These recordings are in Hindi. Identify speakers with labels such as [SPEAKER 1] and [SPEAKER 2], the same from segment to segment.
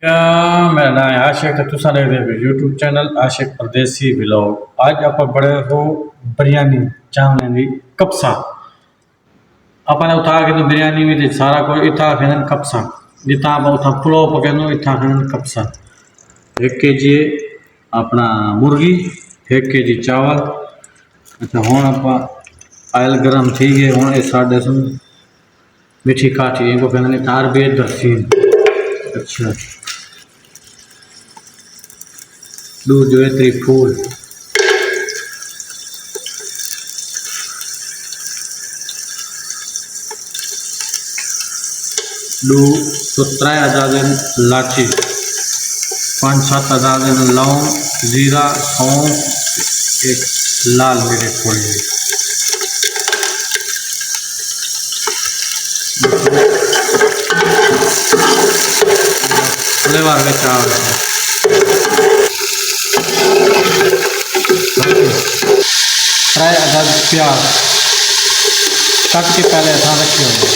[SPEAKER 1] क्या मेरा नाम है आशिक है तुसा देखते हो यूट्यूब चैनल आशिक परदेसी व्लॉग। आज आप बड़े हो बिरयानी चावल की कपसा अपने उठा के तो बिरयानी में सारा कुछ इतना खान कपसा जितना आप उठा पुलाव पकानो इतना खान कपसा 1 kg अपना मुर्गी 1 kg चावल। अच्छा हूँ आप आयल गर्म थी गए हूँ ये साढ़े सुन मिठी काठी इनको कहते तार बेद दर्सीन। अच्छा दूध जो है त्रिफूल दू तो 3 आजाद लाची 5-7 आजाद लौंग जीरा सौंफ एक लाल मिर्च थोड़ी फ्लेवर में चावल 3 आजाद प्याज कट के पहले ऐसा रखे होंगे।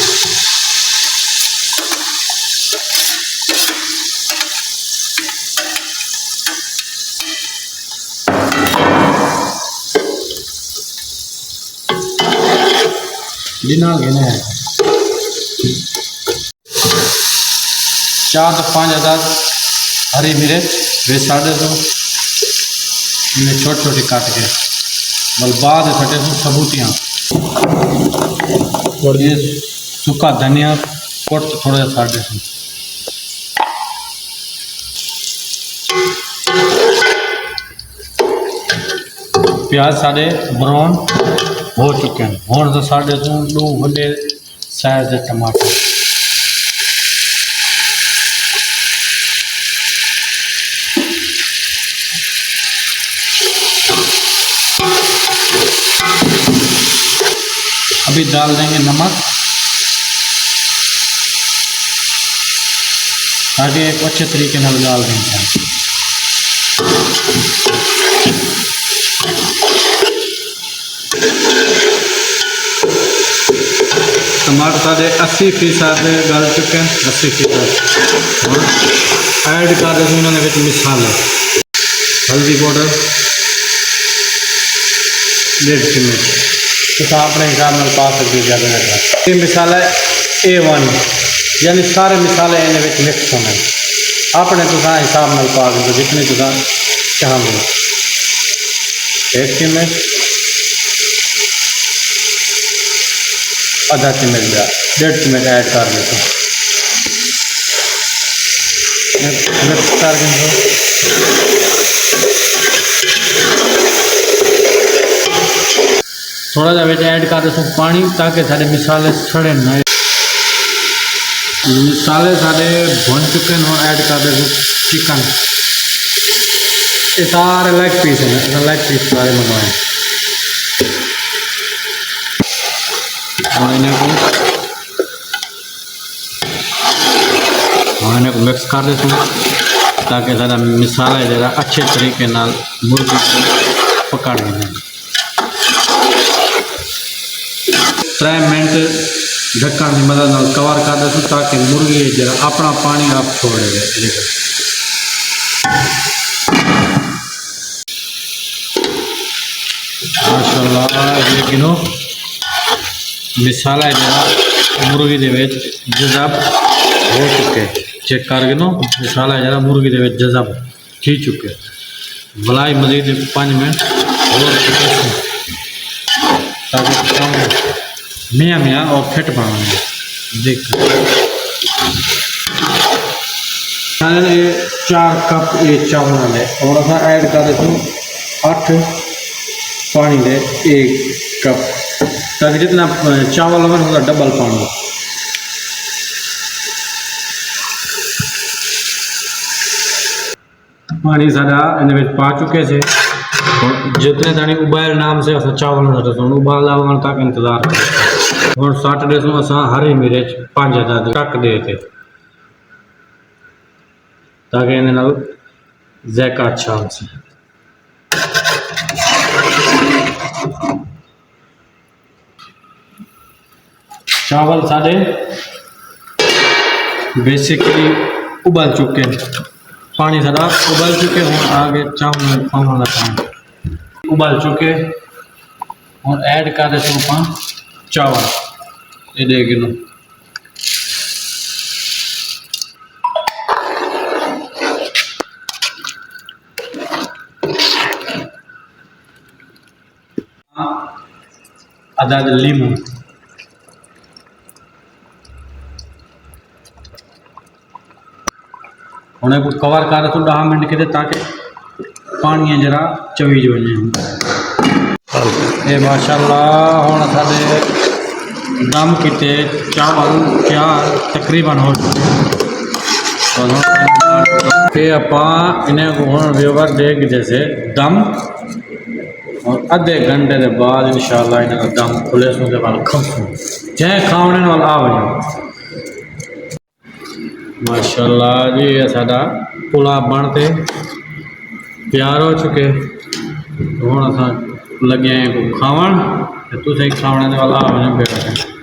[SPEAKER 1] है 4 से 5 आजाद हरी मिर्च वे 250 इन्हें छोटी छोटी काट के बल बाद फटे सो सबूतियाँ और ये सूखा धनिया कोट थोड़ा सा 250 प्याज साढ़े ब्राउन हो चुके हैं और तो 250 दो बड़े साइज के टमाटर अभी डाल देंगे नमक ताकि एक अच्छे तरीके से डाल देंगे। टमाटर साढ़े 80% गल चुके हैं 80% और ऐड कर दें उन्होंने मिसाले हल्दी पाउडर 1.5 चम्मच तो अपने हिसाब में पा सकते ज़्यादा ये मिसाला A1 यानी सारे मिसाले इन्हें मिक्स होने अपने तुसा हिसाब में पा दो जितने तुसा चाहोगे 1 चम्मच आधा चम्मच दिया 1.5 चम्मच ऐड कर देते मिक्स कर थोड़ा जा बेच ऐड कर दो पानी ताकि सारे मिसाले सड़े ना। मिसाले सारे भुन चुके हैं और ऐड कर दो चिकन ये सारे लेग पीस हैं लेग पीस सारे मंगवाए और इन्हें को मिक्स कर देते ताकि सारा मिसाला जरा अच्छे तरीके नाल मुर्गी को पका देना। 3 मिनट ढक्कन की मदद नाल कवर कर देते ताकि मुर्गी जरा अपना पानी आप छोड़े माशाल्लाह। ये गिनो मिसाला जरा मुर्गी दे विच जज़ब हो चुके चेक कर गिनो मिसाला जरा मुर्गी दे विच जज़ब थी चुके भलाई मजीद 5 मिनट और ताकि मियाँ मियाँ और फिट बनाएंगे देख ये 4 कप ये चावल है और असा ऐड कर देते 8 पानी दे 1 कप ताकि जितना चावल होगा उसका डबल पानी पानी सारा इन पा चुके थे जितने दानी उबाल नाम से अस चावल उबाल तक इंतजार कर और 60 डेज में असा हरी मिर्च 5 आजाद टक दे थे ताकि इन जैका अच्छा हो चावल साढ़े बेसिकली उबल चुके पानी सारा उबल चुके हूँ आगे चावल खाने लगा उबल चुके और ऐड कर देते हैं चावल ये 1 किलो आधा लीमू उन्हें को कवर कर तो 10 मिनट के ताकि पानी जरा चवीज वजे ये माशाल्लाह हुण साडे दम किते चावल तैयार तकरीबन हो चुके आपां इन्हें को हुण व्यूवर देख जैसे दम और आधे घंटे के बाद इंशाल्लाह इन्हें दम खुले सूंदे वाल खसू जै खाने वाल आ वजे माशाल्लाह जी ये साडा पुलाव बनते तैयार हो चुके हुण असां लगे हैं खावन तुसें खाने वाला आ वजे